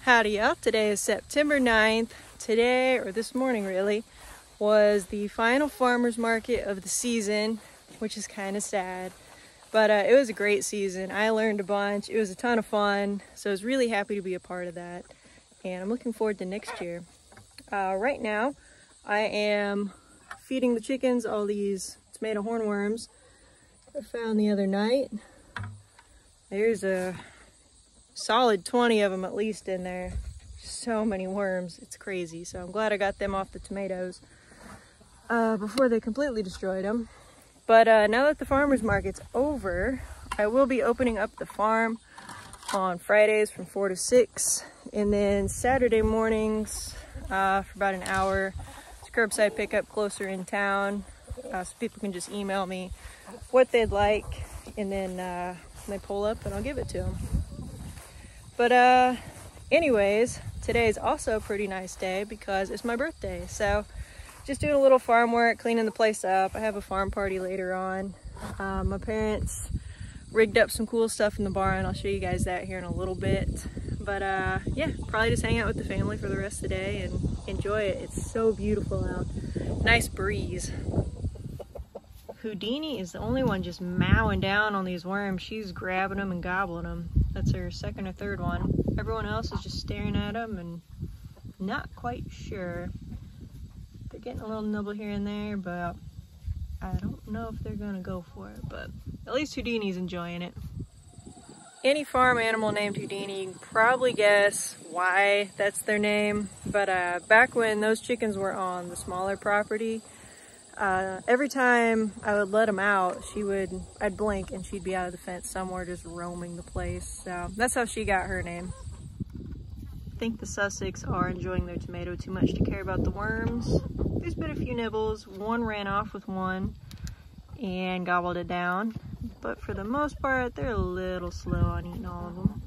Howdy y'all, today is September 9th. Today, or this morning really, was the final farmer's market of the season, which is kind of sad. But it was a great season. I learned a bunch. It was a ton of fun. So I was really happy to be a part of that. And I'm looking forward to next year. Right now, I am feeding the chickens all these tomato hornworms I found the other night. There's a solid 20 of them at least in there. So many worms, it's crazy. So I'm glad I got them off the tomatoes before they completely destroyed them. But now that the farmer's market's over, I will be opening up the farm on Fridays from 4 to 6, and then Saturday mornings for about an hour. It's curbside pickup closer in town, so people can just email me what they'd like, and then they pull up and I'll give it to them. But anyways, today is also a pretty nice day because it's my birthday. So just doing a little farm work, cleaning the place up. I have a farm party later on. My parents rigged up some cool stuff in the barn. I'll show you guys that here in a little bit. But yeah, probably just hang out with the family for the rest of the day and enjoy it. It's so beautiful out. Nice breeze. Houdini is the only one just mowing down on these worms. She's grabbing them and gobbling them. That's her second or third one. Everyone else is just staring at them and not quite sure. They're getting a little nibble here and there, but I don't know if they're gonna go for it, but at least Houdini's enjoying it. Any farm animal named Houdini, you can probably guess why that's their name. But back when those chickens were on the smaller property, every time I would let them out, I'd blink and she'd be out of the fence somewhere just roaming the place. So that's how she got her name. I think the Sussex are enjoying their tomato too much to care about the worms. There's been a few nibbles. One ran off with one and gobbled it down. But for the most part, they're a little slow on eating all of them.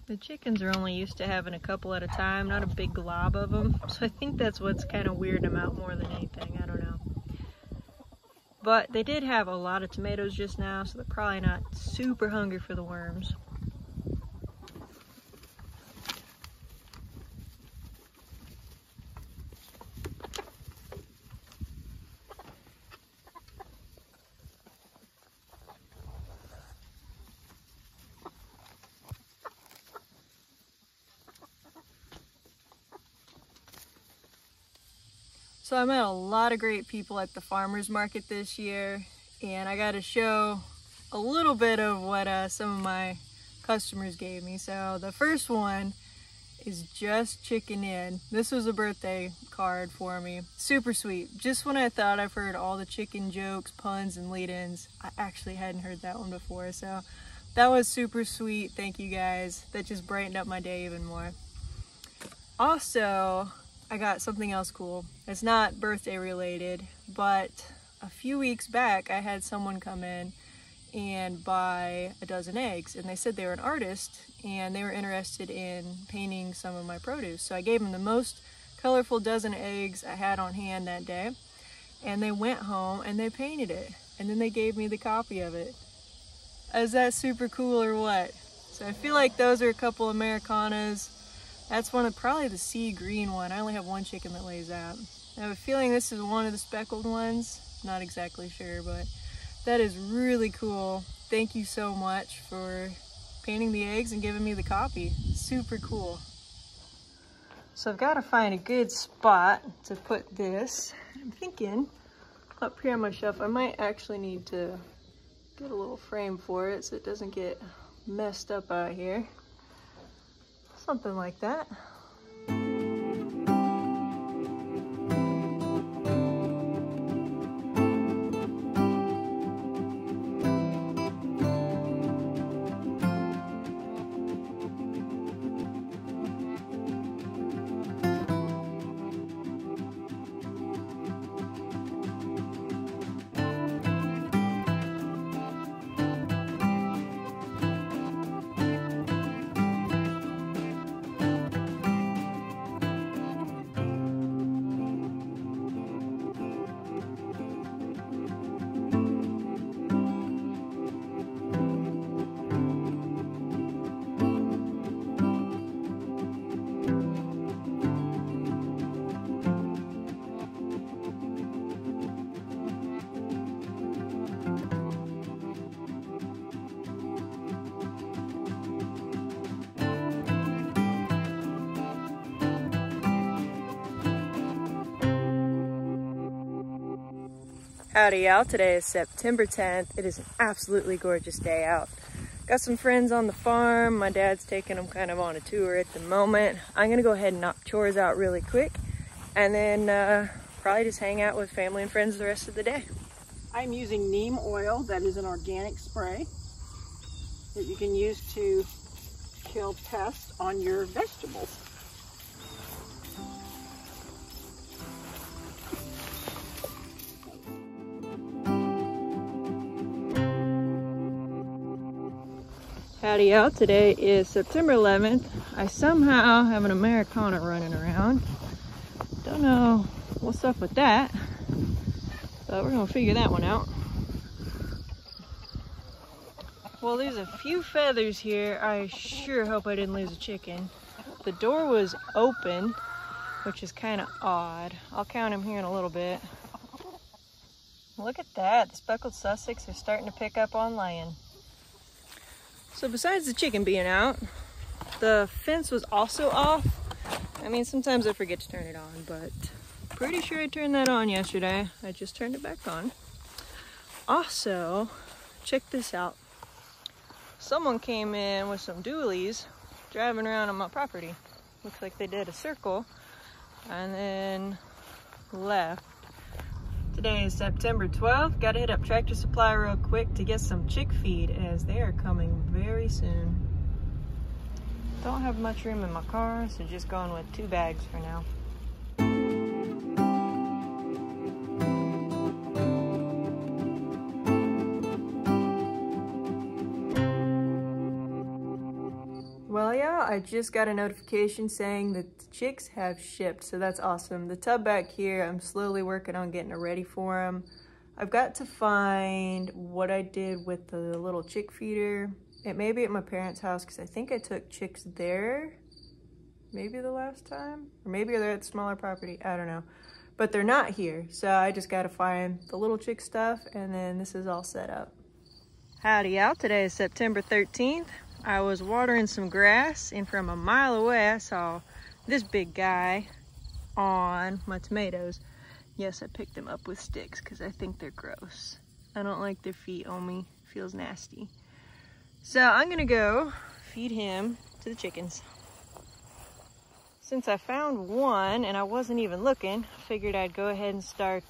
The chickens are only used to having a couple at a time, not a big glob of them. So I think that's what's kind of weirding them out more than anything. I don't know. But they did have a lot of tomatoes just now, so they're probably not super hungry for the worms. So I met a lot of great people at the farmer's market this year, and I got to show a little bit of what some of my customers gave me. So the first one is just chicken in. This was a birthday card for me. Super sweet. Just when I thought I've heard all the chicken jokes, puns, and lead-ins, I actually hadn't heard that one before. So that was super sweet. Thank you guys. That just brightened up my day even more. Also, I got something else cool. It's not birthday related, but a few weeks back I had someone come in and buy a dozen eggs, and they said they were an artist and they were interested in painting some of my produce. So I gave them the most colorful dozen eggs I had on hand that day, and they went home and they painted it, and then they gave me the copy of it. Is that super cool or what? So I feel like those are a couple Americanas. That's one of probably the sea green one. I only have one chicken that lays out. I have a feeling this is one of the speckled ones. Not exactly sure, but that is really cool. Thank you so much for painting the eggs and giving me the copy. Super cool. So I've got to find a good spot to put this. I'm thinking up here on my shelf, I might actually need to get a little frame for it so it doesn't get messed up out here. Something like that. Howdy y'all, today is September 10th. It is an absolutely gorgeous day out. Got some friends on the farm. My dad's taking them kind of on a tour at the moment. I'm gonna go ahead and knock chores out really quick and then probably just hang out with family and friends the rest of the day. I'm using neem oil, that is an organic spray that you can use to kill pests on your vegetables. Howdy y'all, today is September 11th. I somehow have an Americana running around. Don't know what's up with that, but we're gonna figure that one out. Well, there's a few feathers here. I sure hope I didn't lose a chicken. The door was open, which is kind of odd. I'll count them here in a little bit. Look at that, the speckled Sussex are starting to pick up on laying. So besides the chicken being out, the fence was also off. I mean, sometimes I forget to turn it on, but pretty sure I turned that on yesterday. I just turned it back on. Also, check this out. Someone came in with some dualies driving around on my property. Looks like they did a circle and then left. Today is September 12th. Gotta hit up Tractor Supply real quick to get some chick feed as they are coming very soon. Don't have much room in my car, so just going with 2 bags for now. Well, yeah, I just got a notification saying that the chicks have shipped, so that's awesome. The tub back here, I'm slowly working on getting it ready for them. I've got to find what I did with the little chick feeder. It may be at my parents' house because I think I took chicks there maybe the last time, or maybe they're at the smaller property, I don't know. But they're not here, so I just got to find the little chick stuff, and then this is all set up. Howdy y'all, today is September 13th. I was watering some grass, and from a mile away I saw this big guy on my tomatoes. Yes, I picked them up with sticks because I think they're gross. I don't like their feet on me. Feels nasty. So I'm gonna go feed him to the chickens. Since I found one and I wasn't even looking, I figured I'd go ahead and start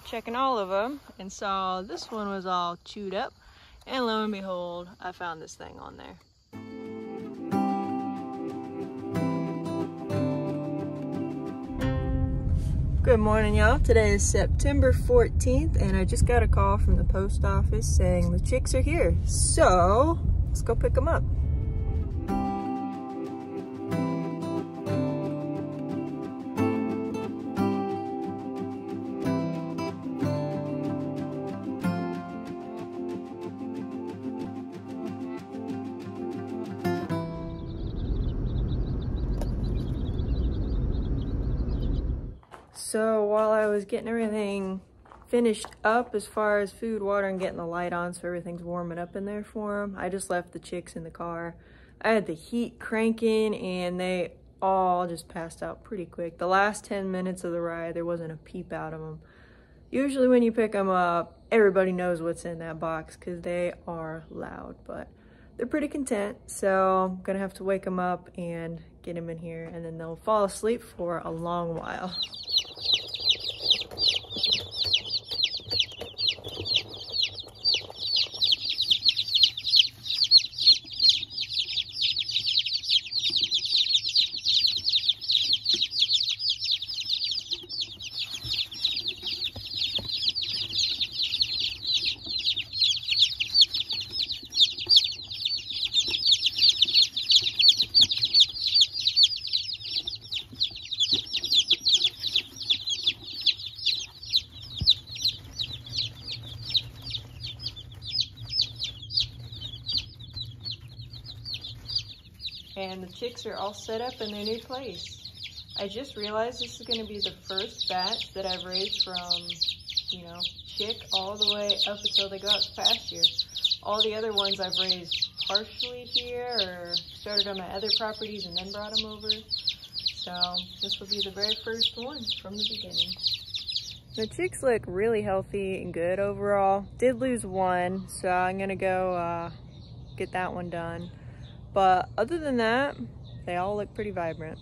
checking all of them, and saw this one was all chewed up, and lo and behold, I found this thing on there. Good morning y'all, today is September 14th and I just got a call from the post office saying the chicks are here. So let's go pick them up. So while I was getting everything finished up as far as food, water, and getting the light on so everything's warming up in there for them, I just left the chicks in the car. I had the heat cranking and they all just passed out pretty quick. The last 10 minutes of the ride, there wasn't a peep out of them. Usually when you pick them up, everybody knows what's in that box because they are loud, but they're pretty content. So I'm gonna have to wake them up and get them in here, and then they'll fall asleep for a long while. And the chicks are all set up in their new place. I just realized this is going to be the first batch that I've raised from, you know, chick all the way up until they go out to pasture. All the other ones I've raised partially here, or started on my other properties and then brought them over. So this will be the very first one from the beginning. The chicks look really healthy and good overall. Did lose one, so I'm gonna go get that one done. But other than that, they all look pretty vibrant.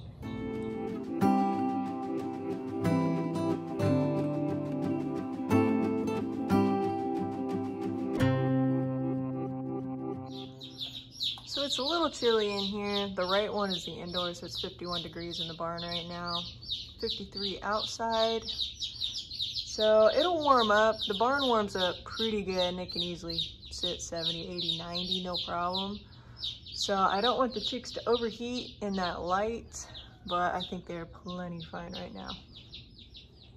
So it's a little chilly in here. The right one is the indoor, so it's 51 degrees in the barn right now. 53 outside. So it'll warm up. The barn warms up pretty good and it can easily sit 70, 80, 90, no problem. So I don't want the chicks to overheat in that light, but I think they're plenty fine right now.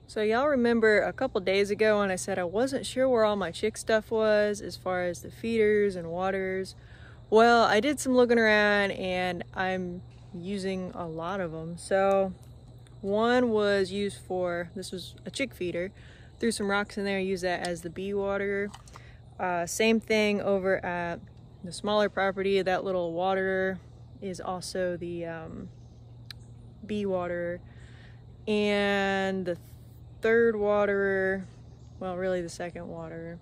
So y'all remember a couple days ago when I said I wasn't sure where all my chick stuff was as far as the feeders and waters? Well, I did some looking around and I'm using a lot of them. So one was used for, this was a chick feeder. Threw some rocks in there, use that as the bee water. Same thing over at the smaller property. That little water is also the bee water. And the third water, well, really the second water,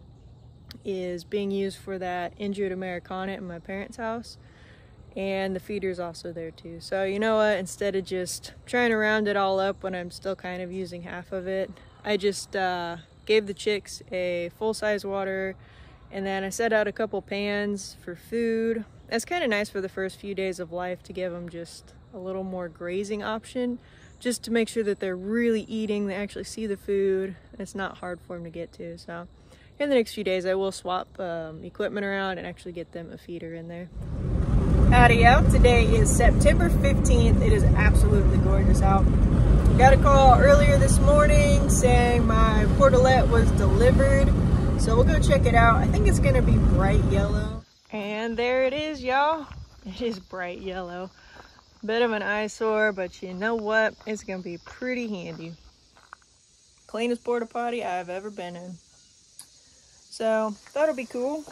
is being used for that injured Americana in my parents' house, and the feeder's also there too. So you know what, instead of just trying to round it all up when I'm still kind of using half of it, I just gave the chicks a full-size water, and then I set out a couple pans for food. That's kind of nice for the first few days of life to give them just a little more grazing option, just to make sure that they're really eating, they actually see the food, it's not hard for them to get to. So in the next few days, I will swap equipment around and actually get them a feeder in there. Howdy, yo. Today is September 15th. It is absolutely gorgeous out. Got a call earlier this morning saying my portalette was delivered. So we'll go check it out. I think it's gonna be bright yellow. And there it is, y'all. It is bright yellow. Bit of an eyesore, but you know what? It's gonna be pretty handy. Cleanest porta potty I've ever been in. So that'll be cool.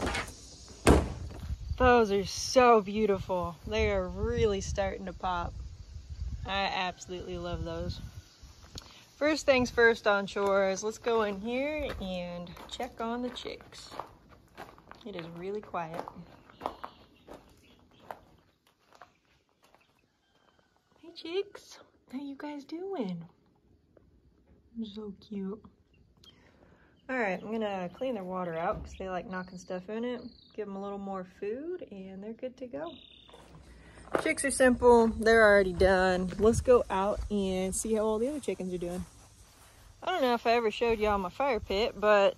Those are so beautiful. They are really starting to pop. I absolutely love those. First things first on chores, let's go in here and check on the chicks. It is really quiet. Hey chicks, how you guys doing? So cute. All right, I'm gonna clean their water out because they like knocking stuff in it. Give them a little more food and they're good to go. Chicks are simple, they're already done. Let's go out and see how all the other chickens are doing. I don't know if I ever showed y'all my fire pit, but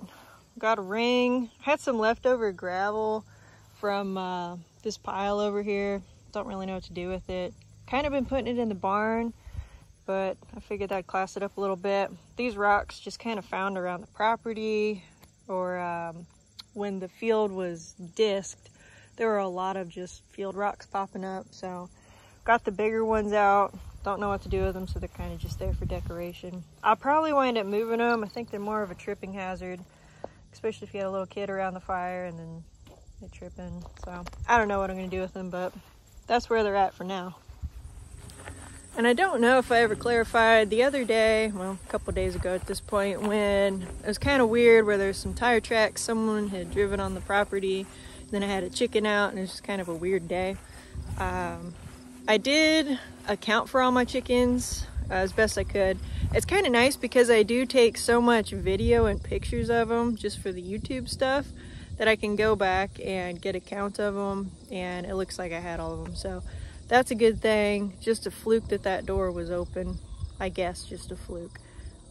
got a ring. Had some leftover gravel from this pile over here. Don't really know what to do with it. Kind of been putting it in the barn, but I figured I'd class it up a little bit. These rocks just kind of found around the property, or when the field was disked, there were a lot of just field rocks popping up. So got the bigger ones out. Don't know what to do with them, so they're kind of just there for decoration. I'll probably wind up moving them. I think they're more of a tripping hazard, especially if you had a little kid around the fire and then they're tripping. So I don't know what I'm gonna do with them, but that's where they're at for now. And I don't know if I ever clarified the other day, well, a couple days ago at this point, when it was kind of weird where there's some tire tracks someone had driven on the property. Then I had a chicken out and it was just kind of a weird day. I did account for all my chickens as best I could. It's kind of nice because I do take so much video and pictures of them just for the YouTube stuff that I can go back and get a count of them, and it looks like I had all of them. So that's a good thing. Just a fluke that door was open. I guess just a fluke.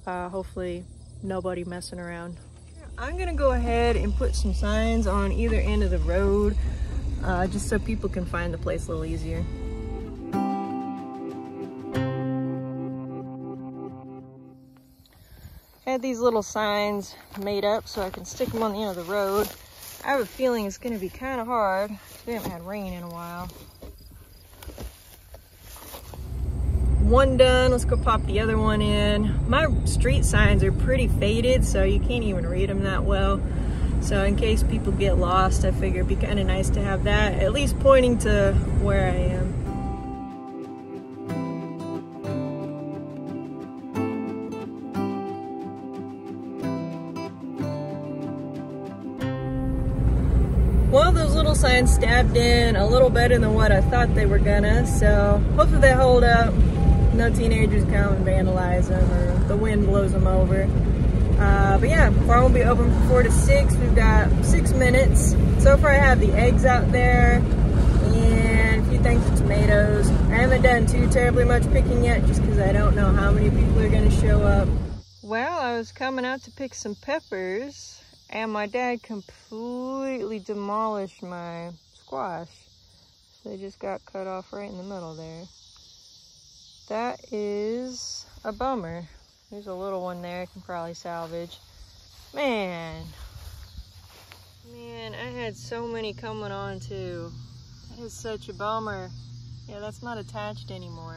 Hopefully nobody messing around. I'm gonna go ahead and put some signs on either end of the road just so people can find the place a little easier. Had these little signs made up so I can stick them on the end of the road. I have a feeling it's gonna be kind of hard. We haven't had rain in a while. One done, let's go pop the other one in. My street signs are pretty faded, so you can't even read them that well. So in case people get lost, I figure it'd be kind of nice to have that at least pointing to where I am. little signs stabbed in a little better than what I thought they were gonna, so hopefully they hold up. No teenagers come and vandalize them or the wind blows them over. But yeah, farm will be open from 4 to 6. We've got 6 minutes. So far I have the eggs out there and a few things of tomatoes. I haven't done too terribly much picking yet just because I don't know how many people are going to show up. Well, I was coming out to pick some peppers and my dad completely demolished my squash. So they just got cut off right in the middle there. That is a bummer. There's a little one there I can probably salvage. Man, I had so many coming on too. That is such a bummer. Yeah, that's not attached anymore.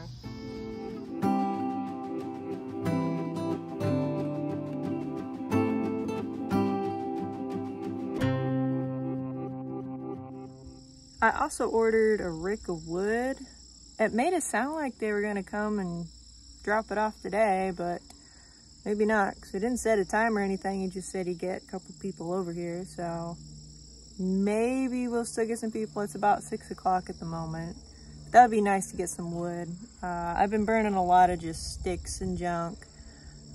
I also ordered a rick of wood. It made it sound like they were gonna come and drop it off today, but maybe not, because it didn't set a time or anything. He just said he'd get a couple people over here, so maybe we'll still get some people. It's about 6 o'clock at the moment. That would be nice to get some wood. I've been burning a lot of just sticks and junk.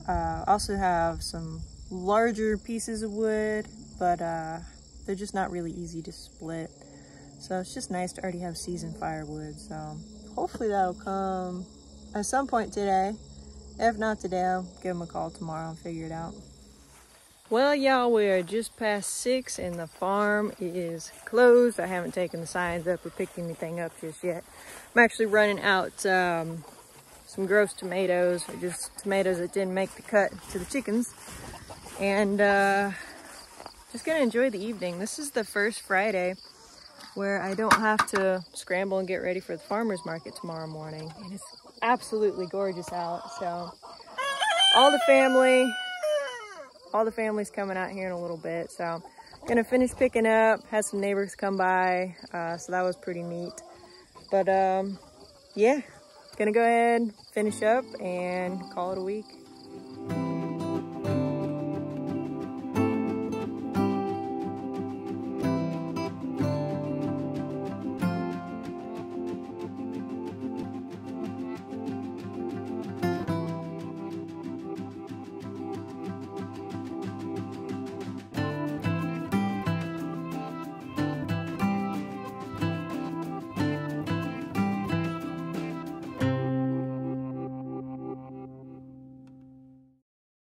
Also have some larger pieces of wood, but they're just not really easy to split. So it's just nice to already have seasoned firewood. So hopefully that'll come at some point today. If not today, I'll give them a call tomorrow and figure it out. Well, y'all, we are just past 6 and the farm is closed. I haven't taken the signs up or picked anything up just yet. I'm actually running out some gross tomatoes, or just tomatoes that didn't make the cut to the chickens. And just gonna enjoy the evening. This is the first Friday where I don't have to scramble and get ready for the farmer's market tomorrow morning. And it's absolutely gorgeous out. So all the family's coming out here in a little bit. So I'm gonna finish picking up, had some neighbors come by. So that was pretty neat. But yeah, gonna go ahead, finish up and call it a week.